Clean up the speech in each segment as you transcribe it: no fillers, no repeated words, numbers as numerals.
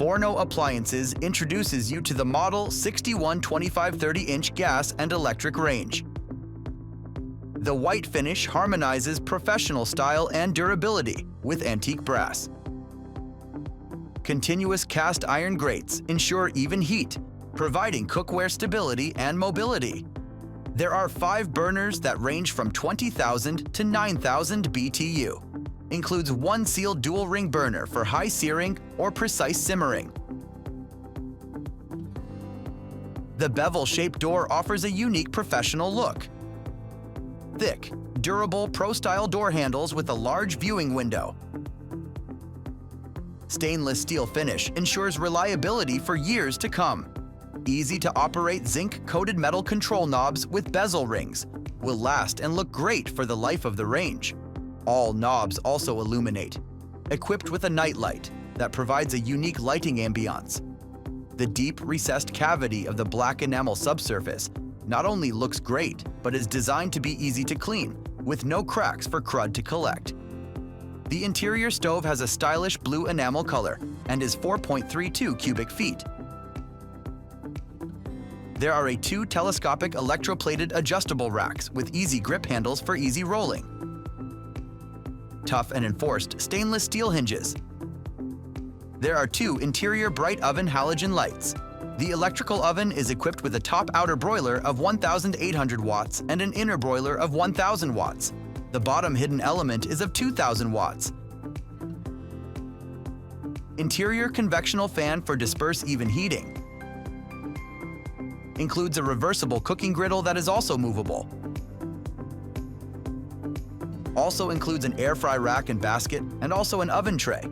Forno Appliances introduces you to the model 6125-30-inch gas and electric range. The white finish harmonizes professional style and durability with antique brass. Continuous cast iron grates ensure even heat, providing cookware stability and mobility. There are 5 burners that range from 20,000 to 9,000 BTU. Includes 1 sealed dual ring burner for high searing or precise simmering. The bevel-shaped door offers a unique professional look. Thick, durable pro-style door handles with a large viewing window. Stainless steel finish ensures reliability for years to come. Easy to operate zinc-coated metal control knobs with bezel rings will last and look great for the life of the range. All knobs also illuminate, equipped with a night light that provides a unique lighting ambiance. The deep recessed cavity of the black enamel subsurface not only looks great, but is designed to be easy to clean, with no cracks for crud to collect. The interior stove has a stylish blue enamel color and is 4.32 cubic feet. There are 2 telescopic electroplated adjustable racks with easy grip handles for easy rolling. Tough and enforced stainless steel hinges. There are 2 interior bright oven halogen lights. The electrical oven is equipped with a top outer broiler of 1,800 watts and an inner broiler of 1,000 watts. The bottom hidden element is of 2,000 watts. Interior convectional fan for disperse even heating. Includes a reversible cooking griddle that is also movable. Also includes an air fry rack and basket and also an oven tray.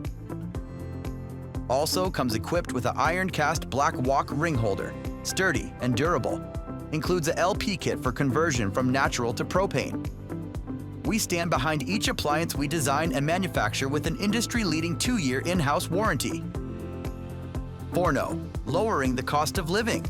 Also comes equipped with an iron cast black wok ring holder, sturdy and durable. Includes a LP kit for conversion from natural to propane. We stand behind each appliance we design and manufacture with an industry-leading 2-year in-house warranty. Forno, lowering the cost of living.